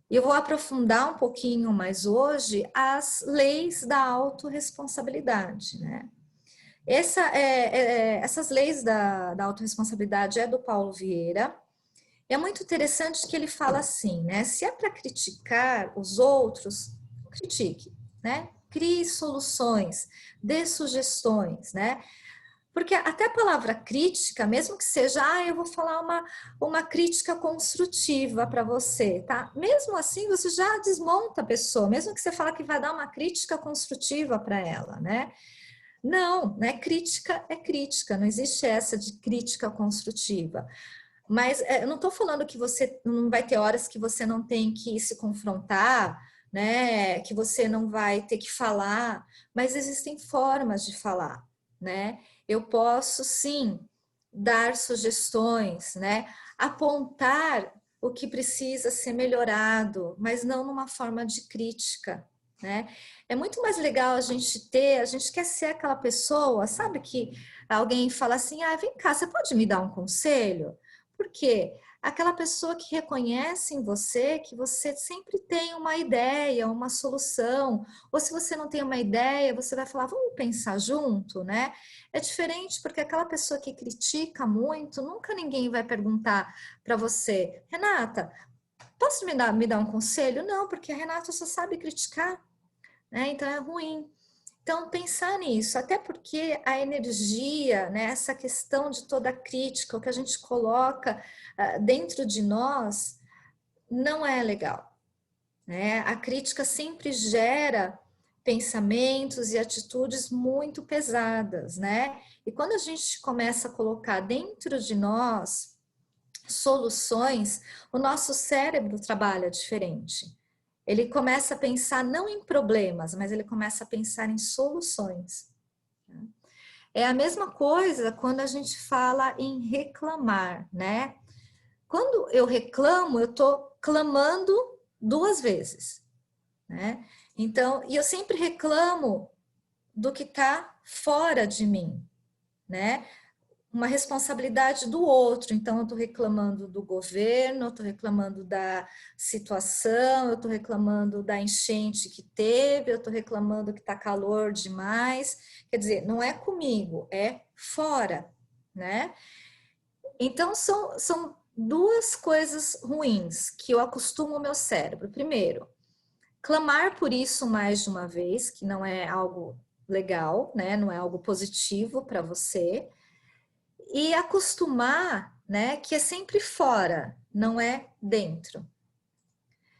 eu vou aprofundar um pouquinho mais hoje as leis da autorresponsabilidade, né? Essas leis da autorresponsabilidade é do Paulo Vieira. É muito interessante que ele fala assim, né? Se é para criticar os outros, critique, né? Crie soluções, dê sugestões, né? Porque até a palavra crítica, mesmo que seja, eu vou falar uma crítica construtiva para você, tá? Mesmo assim, você já desmonta a pessoa, mesmo que você fala que vai dar uma crítica construtiva para ela, né? Não, né? Crítica é crítica, não existe essa de crítica construtiva. Mas eu não estou falando que você não vai ter horas que você não tem que se confrontar, né? Que você não vai ter que falar, mas existem formas de falar, né? Eu posso sim dar sugestões, né? Apontar o que precisa ser melhorado, mas não numa forma de crítica, né? É muito mais legal a gente quer ser aquela pessoa, sabe, que alguém fala assim, vem cá, você pode me dar um conselho? Por quê? Aquela pessoa que reconhece em você que você sempre tem uma ideia, uma solução, ou se você não tem uma ideia, você vai falar, vamos pensar junto, né? É diferente porque aquela pessoa que critica muito, nunca ninguém vai perguntar para você, Renata, posso me dar um conselho? Não, porque a Renata só sabe criticar, né? Então é ruim. Então, pensar nisso, até porque a energia, né, essa questão de toda a crítica, o que a gente coloca dentro de nós, não é legal, né? A crítica sempre gera pensamentos e atitudes muito pesadas, né? E quando a gente começa a colocar dentro de nós soluções, o nosso cérebro trabalha diferente. Ele começa a pensar não em problemas, mas ele começa a pensar em soluções. É a mesma coisa quando a gente fala em reclamar, né? Quando eu reclamo, eu estou clamando duas vezes, né? Então, e eu sempre reclamo do que está fora de mim, né? Uma responsabilidade do outro. Então, eu estou reclamando do governo, eu estou reclamando da situação, eu estou reclamando da enchente que teve, eu estou reclamando que está calor demais. Quer dizer, não é comigo, é fora, né? Então, são duas coisas ruins que eu acostumo o meu cérebro. Primeiro, clamar por isso mais de uma vez, que não é algo legal, né? Não é algo positivo para você. E acostumar, né, que é sempre fora, não é dentro.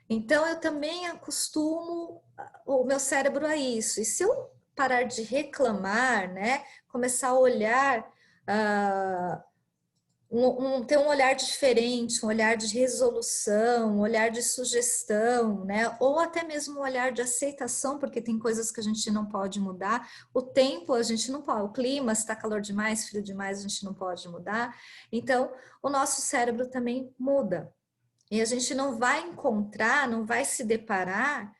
Então, eu também acostumo o meu cérebro a isso. E se eu parar de reclamar, né, começar a olhar, ter um olhar diferente, um olhar de resolução, um olhar de sugestão, né? Ou até mesmo um olhar de aceitação, porque tem coisas que a gente não pode mudar. O tempo a gente não pode, o clima, se está calor demais, frio demais, a gente não pode mudar. Então, o nosso cérebro também muda. E a gente não vai encontrar, não vai se deparar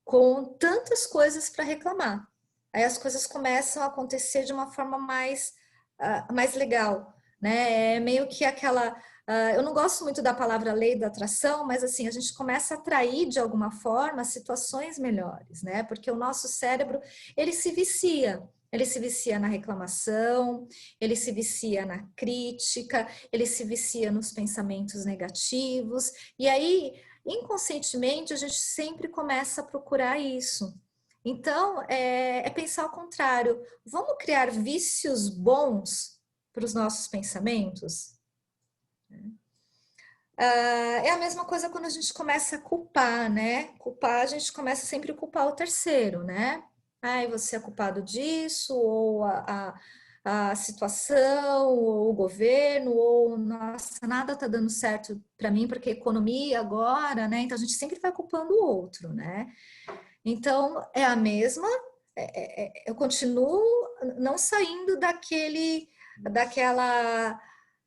com tantas coisas para reclamar. Aí as coisas começam a acontecer de uma forma mais mais legal, né? É meio que aquela... eu não gosto muito da palavra lei da atração, mas assim, a gente começa a atrair de alguma forma situações melhores, né? Porque o nosso cérebro, ele se vicia na reclamação, ele se vicia na crítica, ele se vicia nos pensamentos negativos, e aí, inconscientemente, a gente sempre começa a procurar isso. Então, é pensar ao contrário. Vamos criar vícios bons para os nossos pensamentos? É a mesma coisa quando a gente começa a culpar, né? Culpar, a gente começa sempre a culpar o terceiro, né? Ai, você é culpado disso, ou a situação, ou o governo, ou nossa, nada tá dando certo para mim porque a economia agora, né? Então a gente sempre vai culpando o outro, né? Então é a mesma, eu continuo não saindo daquela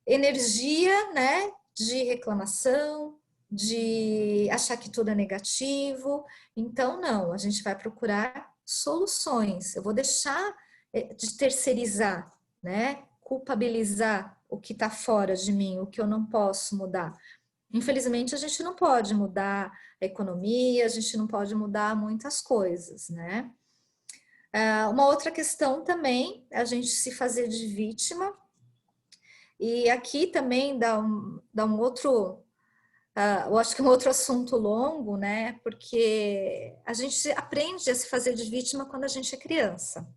energia, né, de reclamação, de achar que tudo é negativo. Então, não, a gente vai procurar soluções. Eu vou deixar de terceirizar, né, culpabilizar o que está fora de mim, o que eu não posso mudar. Infelizmente, a gente não pode mudar a economia, a gente não pode mudar muitas coisas, né? Uma outra questão também é a gente se fazer de vítima. E aqui também dá um outro, eu acho que é um outro assunto longo, né? Porque a gente aprende a se fazer de vítima quando a gente é criança,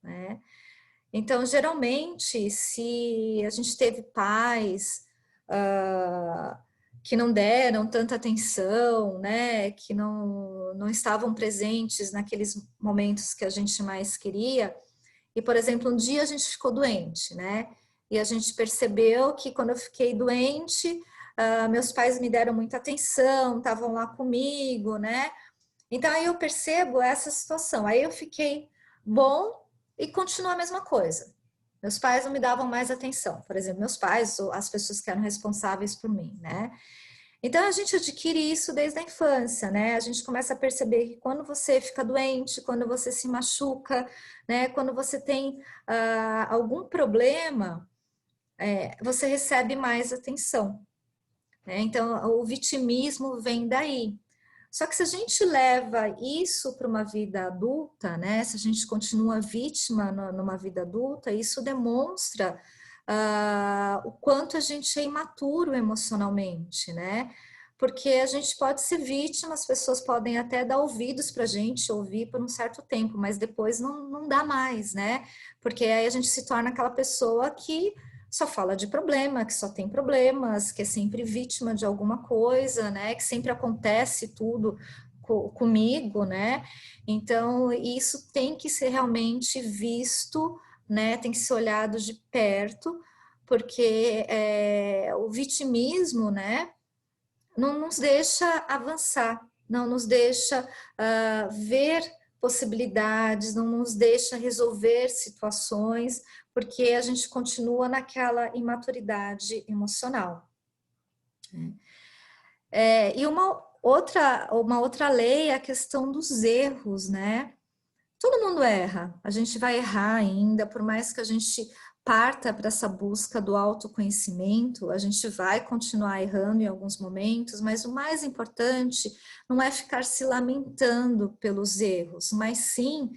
né? Então, geralmente, se a gente teve pais que não deram tanta atenção, né? Que não estavam presentes naqueles momentos que a gente mais queria, e, por exemplo, um dia a gente ficou doente, né? E a gente percebeu que quando eu fiquei doente, meus pais me deram muita atenção, estavam lá comigo, né? Então aí eu percebo essa situação. Aí eu fiquei bom e continua a mesma coisa. Meus pais não me davam mais atenção. Por exemplo, meus pais, ou as pessoas que eram responsáveis por mim, né? Então a gente adquire isso desde a infância, né? A gente começa a perceber que quando você fica doente, quando você se machuca, né? Quando você tem algum problema, você recebe mais atenção, né? Então o vitimismo vem daí. Só que se a gente leva isso para uma vida adulta, né? Se a gente continua vítima numa vida adulta, isso demonstra o quanto a gente é imaturo emocionalmente, né? Porque a gente pode ser vítima, as pessoas podem até dar ouvidos para a gente, ouvir por um certo tempo, mas depois não dá mais, né? Porque aí a gente se torna aquela pessoa que só fala de problema, que só tem problemas, que é sempre vítima de alguma coisa, né? Que sempre acontece tudo comigo, né? Então, isso tem que ser realmente visto, né? Tem que ser olhado de perto, porque o vitimismo, né? Não nos deixa avançar, não nos deixa ver possibilidades, não nos deixa resolver situações, porque a gente continua naquela imaturidade emocional. E uma outra lei é a questão dos erros, né? Todo mundo erra, a gente vai errar ainda, por mais que a gente parta para essa busca do autoconhecimento, a gente vai continuar errando em alguns momentos, mas o mais importante não é ficar se lamentando pelos erros, mas sim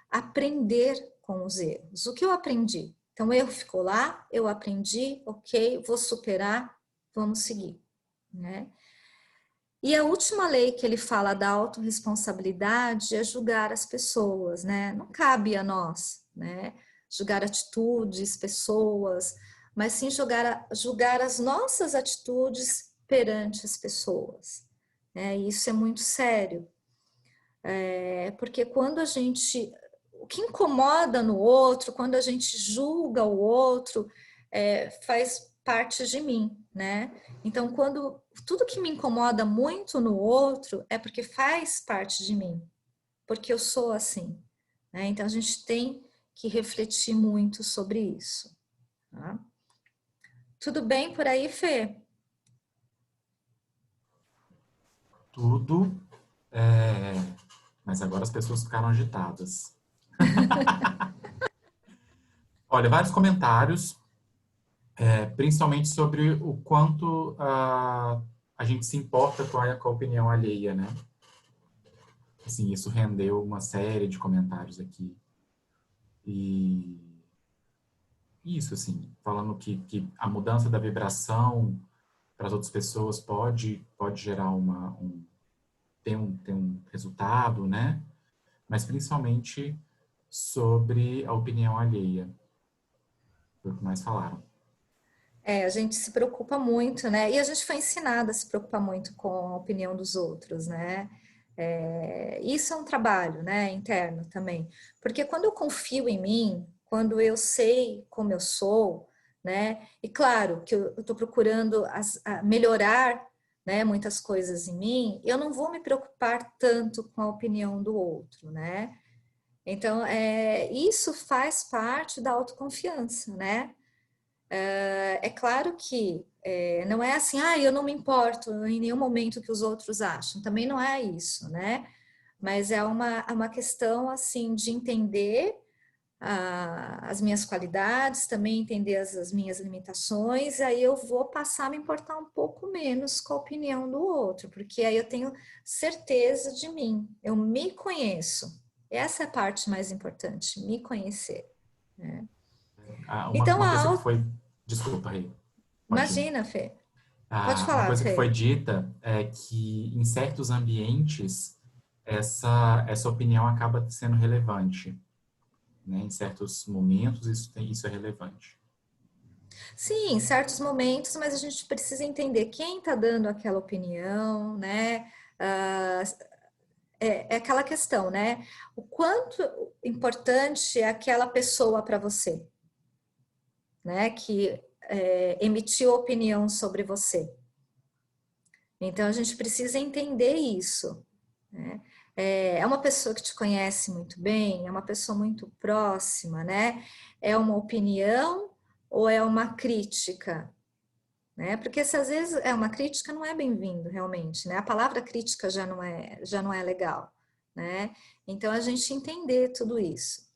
aprender com os erros. O que eu aprendi? Então, o erro ficou lá, eu aprendi, ok, vou superar, vamos seguir, né? E a última lei que ele fala da autorresponsabilidade é julgar as pessoas, né? Não cabe a nós, né? Julgar atitudes, pessoas, mas sim julgar as nossas atitudes perante as pessoas. E isso é muito sério, porque quando a gente... O que incomoda no outro, quando a gente julga o outro, faz parte de mim, né? Então, quando tudo que me incomoda muito no outro é porque faz parte de mim, porque eu sou assim, né? Então, a gente tem que refletir muito sobre isso. Tá? Tudo bem por aí, Fê? Tudo, mas agora as pessoas ficaram agitadas. Olha, vários comentários, principalmente sobre o quanto a gente se importa com a opinião alheia, né? Assim, isso rendeu uma série de comentários aqui. E isso, assim, falando que a mudança da vibração para as outras pessoas pode gerar ter um resultado, né? Mas principalmente sobre a opinião alheia, foi o que mais falaram. A gente se preocupa muito, né? E a gente foi ensinada a se preocupar muito com a opinião dos outros, né? Isso é um trabalho, né, interno também. Porque quando eu confio em mim, quando eu sei como eu sou, né? E claro que eu estou procurando melhorar, né, muitas coisas em mim, eu não vou me preocupar tanto com a opinião do outro, né? Então, isso faz parte da autoconfiança, né? É claro que não é assim, eu não me importo em nenhum momento que os outros acham. Também não é isso, né? Mas é uma questão, assim, de entender as minhas qualidades, também entender as minhas limitações, aí eu vou passar a me importar um pouco menos com a opinião do outro, porque aí eu tenho certeza de mim, eu me conheço. Essa é a parte mais importante, me conhecer, né? Então, Uma coisa que foi... Desculpa, Rei. Pode ir. imagina, Fê. Pode Uma falar, coisa que foi Fê. dita é que em certos ambientes essa opinião acaba sendo relevante, né? Em certos momentos isso é relevante. Sim, em certos momentos, mas a gente precisa entender quem está dando aquela opinião, né? Ah, é aquela questão, né? O quanto importante é aquela pessoa para você, né? Que emitiu opinião sobre você. Então a gente precisa entender isso, né? É uma pessoa que te conhece muito bem, é uma pessoa muito próxima, né? É uma opinião ou é uma crítica, né? Porque se às vezes é uma crítica, não é bem-vindo realmente, né? A palavra crítica já não é legal, né? Então a gente entender tudo isso.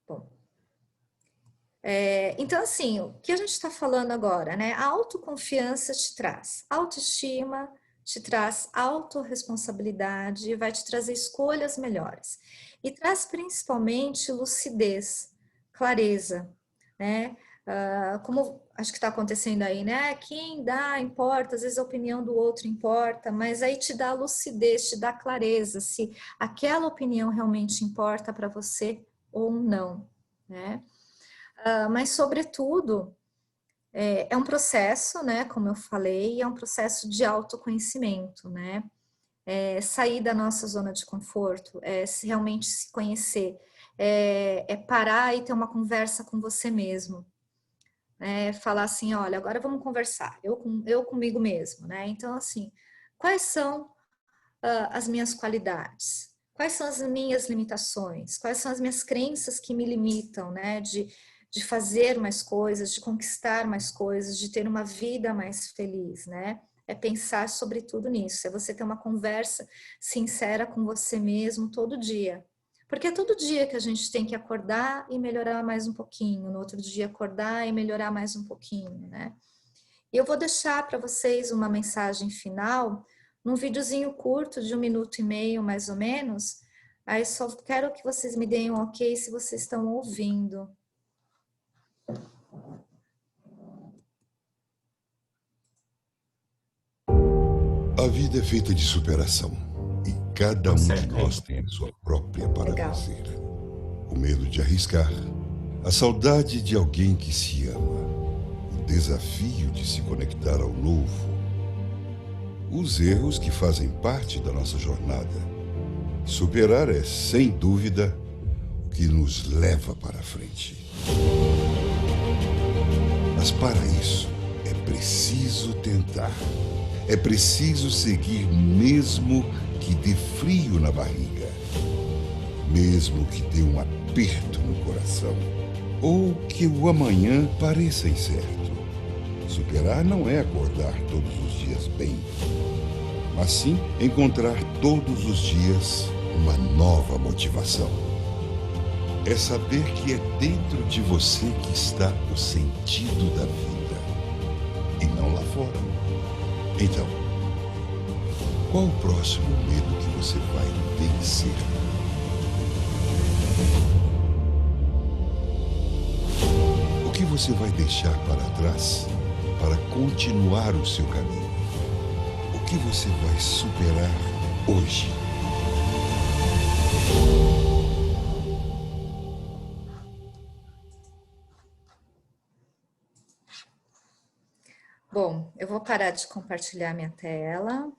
Bom, então assim, o que a gente está falando agora, né? A autoconfiança te traz autoestima, te traz autorresponsabilidade, vai te trazer escolhas melhores e traz principalmente lucidez, clareza, né? Como acho que está acontecendo aí, né? Quem dá importa, às vezes a opinião do outro importa, mas aí te dá lucidez, te dá clareza se aquela opinião realmente importa para você ou não, né? Mas sobretudo é um processo, né? Como eu falei, é um processo de autoconhecimento, né? Sair da nossa zona de conforto, realmente se conhecer, parar e ter uma conversa com você mesmo. Falar assim, olha, agora vamos conversar, eu comigo mesmo, né? Então, assim, quais são as minhas qualidades? Quais são as minhas limitações? Quais são as minhas crenças que me limitam, né? De fazer mais coisas, de conquistar mais coisas, de ter uma vida mais feliz, né? É pensar sobre tudo nisso, é você ter uma conversa sincera com você mesmo todo dia. Porque é todo dia que a gente tem que acordar e melhorar mais um pouquinho, no outro dia acordar e melhorar mais um pouquinho, né? E eu vou deixar para vocês uma mensagem final, num videozinho curto de 1 minuto e meio, mais ou menos. Aí só quero que vocês me deem um ok se vocês estão ouvindo. A vida é feita de superação e cada um de nós tem a sua própria paralisia. O medo de arriscar, a saudade de alguém que se ama, o desafio de se conectar ao novo, os erros que fazem parte da nossa jornada. Superar é, sem dúvida, o que nos leva para a frente. Mas para isso, é preciso tentar. É preciso seguir mesmo que dê frio na barriga, mesmo que dê um aperto no coração, ou que o amanhã pareça incerto. Superar não é acordar todos os dias bem, mas sim encontrar todos os dias uma nova motivação. é saber que é dentro de você que está o sentido da vida, e não lá fora. Então, qual o próximo medo que você vai vencer? O que você vai deixar para trás para continuar o seu caminho? O que você vai superar hoje? Bom, eu vou parar de compartilhar minha tela.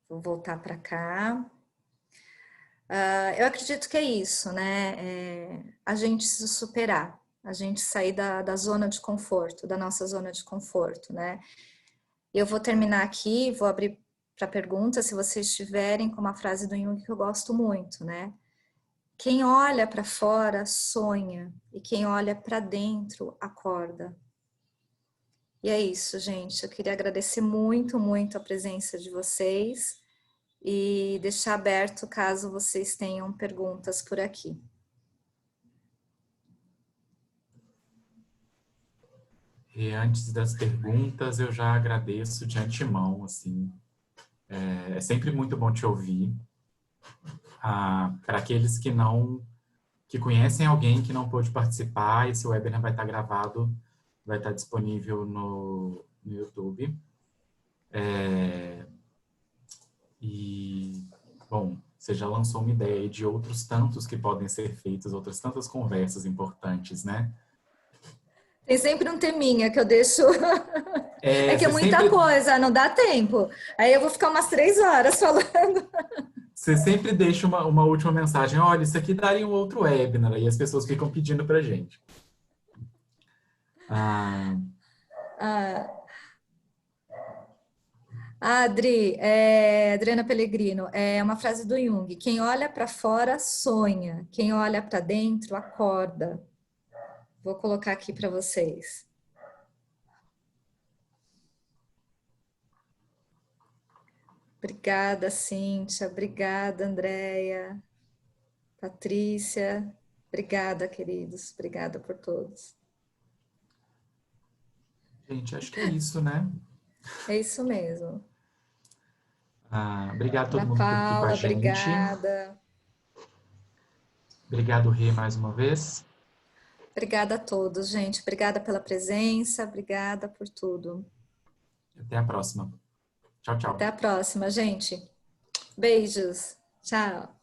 Vou voltar para cá. Eu acredito que é isso, né? A gente se superar, a gente sair da zona de conforto, da nossa zona de conforto, né? Eu vou terminar aqui, vou abrir para perguntas, se vocês tiverem, com uma frase do Jung que eu gosto muito, né? Quem olha para fora sonha e quem olha para dentro acorda. E é isso, gente. Eu queria agradecer muito, muito a presença de vocês e deixar aberto caso vocês tenham perguntas por aqui. E antes das perguntas, eu já agradeço de antemão, assim. É sempre muito bom te ouvir. Para aqueles que conhecem alguém que não pôde participar, esse webinar vai estar gravado, vai estar disponível no YouTube. E, bom, você já lançou uma ideia de outros tantos que podem ser feitos, outras tantas conversas importantes, né? Tem sempre um teminha que eu deixo... É que é muita sempre... coisa, não dá tempo. Aí eu vou ficar umas 3 horas falando. Você sempre deixa uma última mensagem. Olha, isso aqui daria um outro webinar. E as pessoas ficam pedindo pra gente. Adriana Pellegrino, é uma frase do Jung. Quem olha para fora sonha, quem olha para dentro acorda. Vou colocar aqui para vocês. Obrigada, Cíntia. Obrigada, Andréia. Patrícia. Obrigada, queridos. Obrigada por todos. Gente, acho que é isso, né? É isso mesmo. Obrigado a todo mundo por aqui com a gente. Obrigada. Obrigado, Rê, mais uma vez. Obrigada a todos, gente. Obrigada pela presença. Obrigada por tudo. Até a próxima. Tchau, tchau. Até a próxima, gente. Beijos. Tchau.